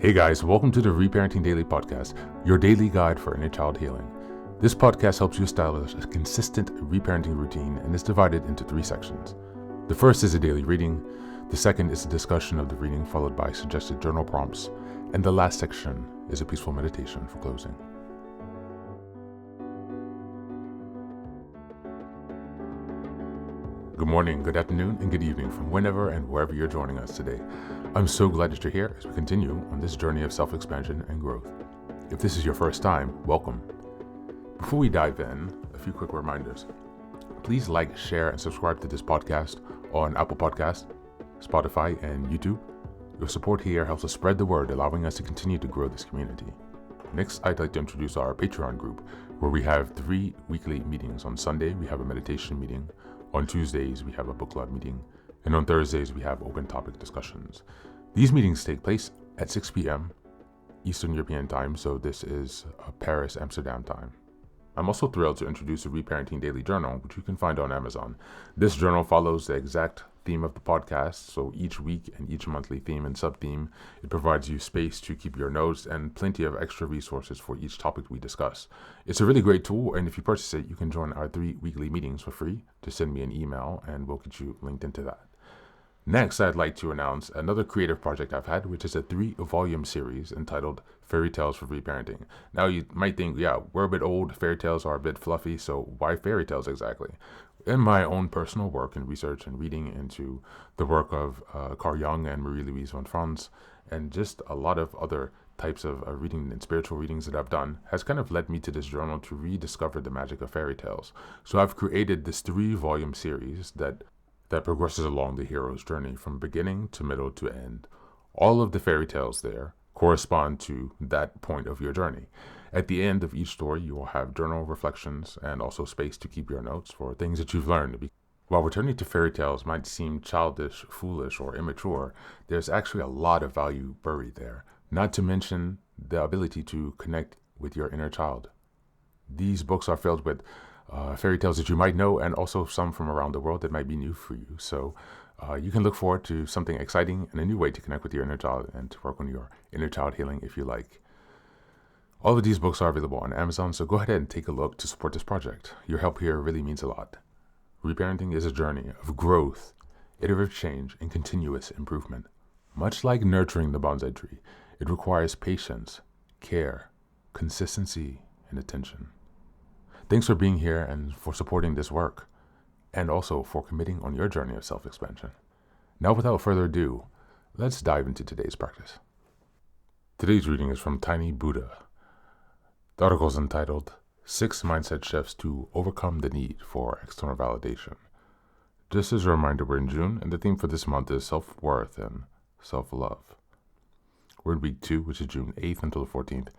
Hey guys, welcome to the Reparenting Daily podcast, your daily guide for inner child healing. This podcast helps you establish a consistent reparenting routine and is divided into 3 sections. The first is a daily reading, the second is a discussion of the reading followed by suggested journal prompts, and the last section is a peaceful meditation for closing. Good morning, good afternoon, and good evening from whenever and wherever you're joining us today. I'm so glad that you're here as we continue on this journey of self-expansion and growth. If this is your first time, welcome. Before we dive in, a few quick reminders. Please like, share, and subscribe to this podcast on Apple Podcasts, Spotify, and YouTube. Your support here helps us spread the word, allowing us to continue to grow this community. Next, I'd like to introduce our Patreon group, where we have 3 weekly meetings. On Sunday, we have a meditation meeting. On Tuesdays, we have a book club meeting. And on Thursdays, we have open topic discussions. These meetings take place at 6 p.m. Eastern European time, so this is Paris, Amsterdam time. I'm also thrilled to introduce a Reparenting Daily journal, which you can find on Amazon. This journal follows the exact theme of the podcast, so each week and each monthly theme and sub-theme, it provides you space to keep your notes and plenty of extra resources for each topic we discuss. It's a really great tool, and if you purchase it, you can join our 3 weekly meetings for free. Just send me an email and we'll get you linked into that. Next, I'd like to announce another creative project I've had, which is a 3-volume series entitled Fairy Tales for Reparenting. Now, you might think, yeah, we're a bit old, fairy tales are a bit fluffy, so why fairy tales exactly? In my own personal work and research and reading into the work of Carl Jung and Marie-Louise von Franz, and just a lot of other types of reading and spiritual readings that I've done, has kind of led me to this journal to rediscover the magic of fairy tales. So I've created this 3-volume series that progresses along the hero's journey from beginning to middle to end. All of the fairy tales there correspond to that point of your journey. At the end of each story, you will have journal reflections and also space to keep your notes for things that you've learned. While returning to fairy tales might seem childish, foolish, or immature, there's actually a lot of value buried there, not to mention the ability to connect with your inner child. These books are filled with fairy tales that you might know, and also some from around the world that might be new for you. So you can look forward to something exciting and a new way to connect with your inner child and to work on your inner child healing if you like. All of these books are available on Amazon, so go ahead and take a look to support this project. Your help here really means a lot. Reparenting is a journey of growth, iterative change, and continuous improvement. Much like nurturing the bonsai tree, it requires patience, care, consistency, and attention. Thanks for being here and for supporting this work, and also for committing on your journey of self-expansion. Now, without further ado, let's dive into today's practice. Today's reading is from Tiny Buddha. The article is entitled 6 Mindset Shifts to Overcome the Need for External Validation. Just as a reminder, we're in June, and the theme for this month is self-worth and self-love. We're in week 2, which is June 8th until the 14th,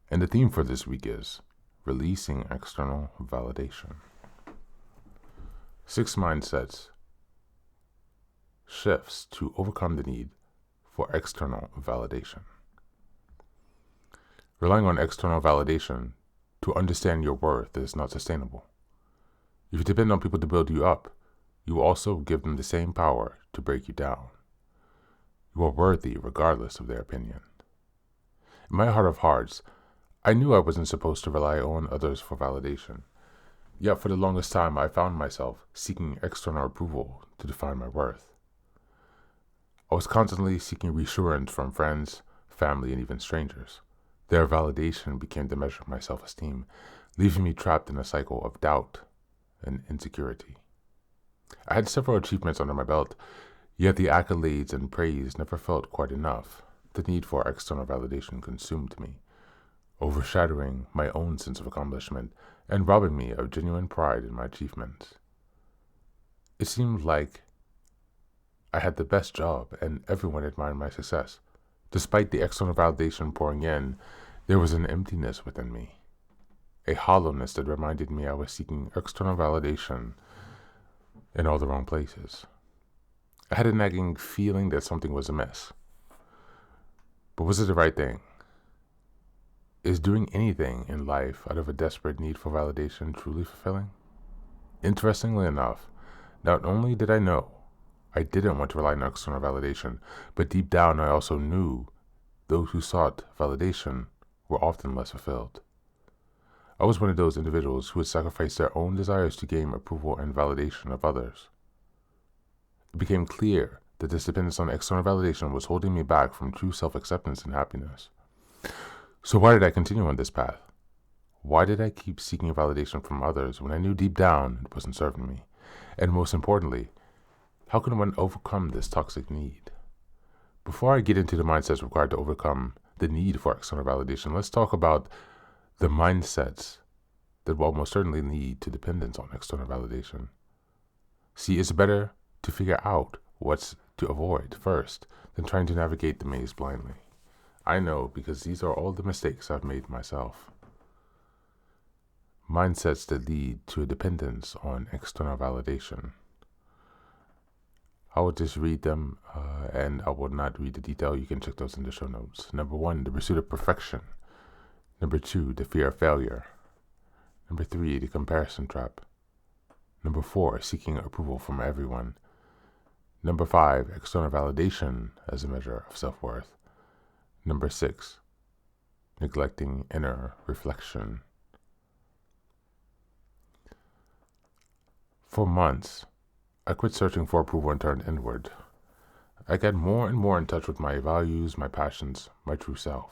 and the theme for this week is releasing external validation. 6 mindsets shifts to overcome the need for external validation. Relying on external validation to understand your worth is not sustainable. If you depend on people to build you up, you will also give them the same power to break you down. You are worthy regardless of their opinion. In my heart of hearts, I knew I wasn't supposed to rely on others for validation. Yet for the longest time, I found myself seeking external approval to define my worth. I was constantly seeking reassurance from friends, family, and even strangers. Their validation became the measure of my self-esteem, leaving me trapped in a cycle of doubt and insecurity. I had several achievements under my belt, yet the accolades and praise never felt quite enough. The need for external validation consumed me, overshadowing my own sense of accomplishment and robbing me of genuine pride in my achievements. It seemed like I had the best job and everyone admired my success. Despite the external validation pouring in, there was an emptiness within me, a hollowness that reminded me I was seeking external validation in all the wrong places. I had a nagging feeling that something was amiss. But was it the right thing? Is doing anything in life out of a desperate need for validation truly fulfilling? Interestingly enough, not only did I know I didn't want to rely on external validation, but deep down I also knew those who sought validation were often less fulfilled. I was one of those individuals who would sacrifice their own desires to gain approval and validation of others. It became clear that this dependence on external validation was holding me back from true self-acceptance and happiness. So why did I continue on this path? Why did I keep seeking validation from others when I knew deep down it wasn't serving me? And most importantly, how can one overcome this toxic need? Before I get into the mindsets required to overcome the need for external validation, let's talk about the mindsets that will almost certainly lead to dependence on external validation. See, it's better to figure out what's to avoid first than trying to navigate the maze blindly. I know, because these are all the mistakes I've made myself. Mindsets that lead to a dependence on external validation. I will just read them and I will not read the detail. You can check those in the show notes. Number 1, the pursuit of perfection. Number 2, the fear of failure. Number 3, the comparison trap. Number 4, seeking approval from everyone. Number 5, external validation as a measure of self-worth. Number 6, neglecting inner reflection. For months, I quit searching for approval and turned inward. I got more and more in touch with my values, my passions, my true self.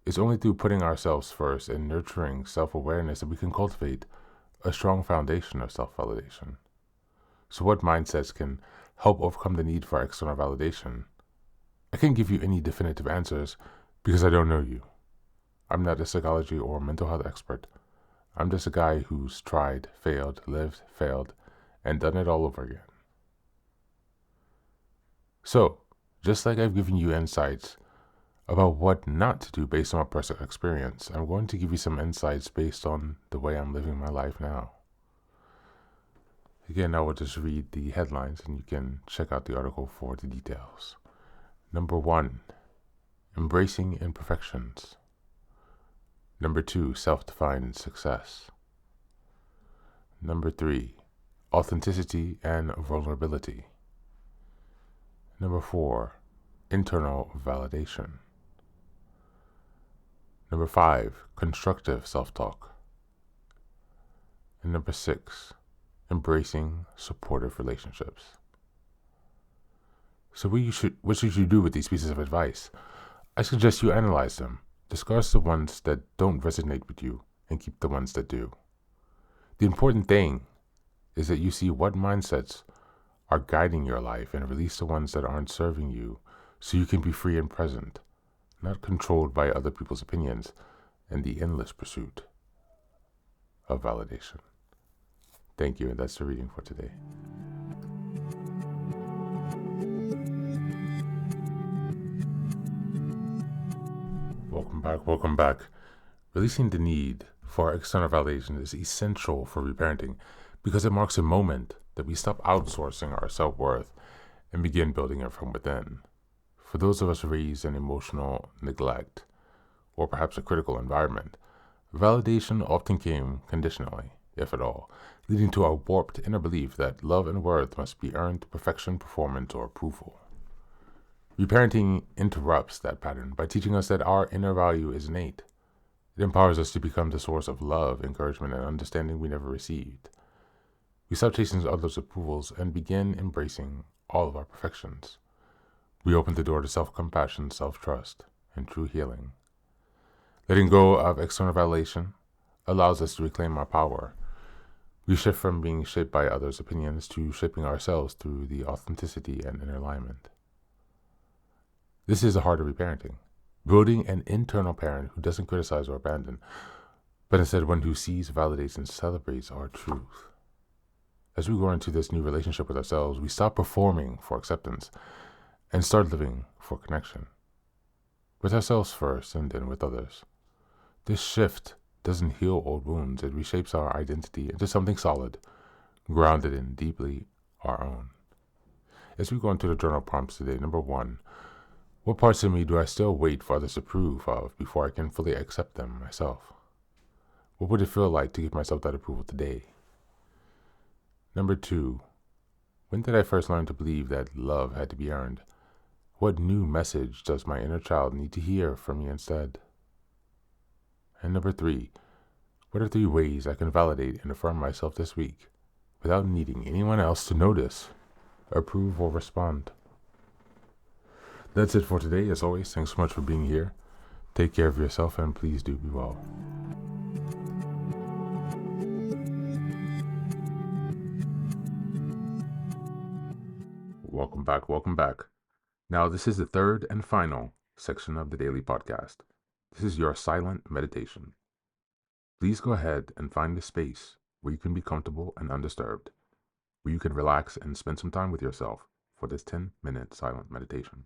It's only through putting ourselves first and nurturing self-awareness that we can cultivate a strong foundation of self-validation. So what mindsets can help overcome the need for external validation? I can't give you any definitive answers because I don't know you. I'm not a psychology or mental health expert. I'm just a guy who's tried, failed, lived, failed, and done it all over again. So, just like I've given you insights about what not to do based on my personal experience, I'm going to give you some insights based on the way I'm living my life now. Again, I will just read the headlines and you can check out the article for the details. Number 1, embracing imperfections. Number 2, self-defined success. Number 3, authenticity and vulnerability. Number 4, internal validation. Number 5, constructive self-talk. And number 6, embracing supportive relationships. So what should you do with these pieces of advice? I suggest you analyze them. Discuss the ones that don't resonate with you and keep the ones that do. The important thing is that you see what mindsets are guiding your life and release the ones that aren't serving you so you can be free and present, not controlled by other people's opinions and the endless pursuit of validation. Thank you, and that's the reading for today. Welcome back. Releasing the need for external validation is essential for reparenting because it marks a moment that we stop outsourcing our self-worth and begin building it from within. For those of us raised in emotional neglect or perhaps a critical environment, validation often came conditionally, if at all, leading to a warped inner belief that love and worth must be earned through perfection, performance, or approval. Reparenting interrupts that pattern by teaching us that our inner value is innate. It empowers us to become the source of love, encouragement, and understanding we never received. We stop chasing others' approvals and begin embracing all of our perfections. We open the door to self-compassion, self-trust, and true healing. Letting go of external validation allows us to reclaim our power. We shift from being shaped by others' opinions to shaping ourselves through the authenticity and inner alignment. This is the heart of reparenting, building an internal parent who doesn't criticize or abandon, but instead one who sees, validates, and celebrates our truth. As we grow into this new relationship with ourselves, we stop performing for acceptance and start living for connection. With ourselves first and then with others. This shift doesn't heal old wounds, it reshapes our identity into something solid, grounded in deeply our own. As we go into the journal prompts today, number 1, what parts of me do I still wait for others to approve of before I can fully accept them myself? What would it feel like to give myself that approval today? Number 2, when did I first learn to believe that love had to be earned? What new message does my inner child need to hear from me instead? And number 3, what are 3 ways I can validate and affirm myself this week without needing anyone else to notice, approve, or respond? That's it for today. As always, thanks so much for being here. Take care of yourself and please do be well. Welcome back. Welcome back. Now, this is the third and final section of the daily podcast. This is your silent meditation. Please go ahead and find a space where you can be comfortable and undisturbed, where you can relax and spend some time with yourself for this 10-minute silent meditation.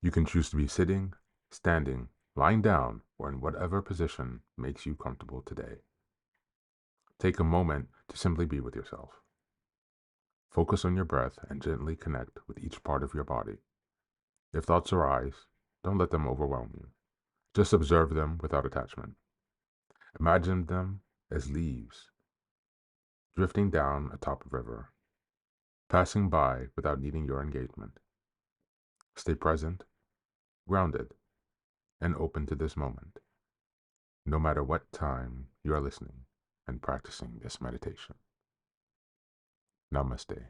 You can choose to be sitting, standing, lying down, or in whatever position makes you comfortable today. Take a moment to simply be with yourself. Focus on your breath and gently connect with each part of your body. If thoughts arise, don't let them overwhelm you. Just observe them without attachment. Imagine them as leaves drifting down atop a river, passing by without needing your engagement. Stay present, grounded, and open to this moment, no matter what time you are listening and practicing this meditation. Namaste.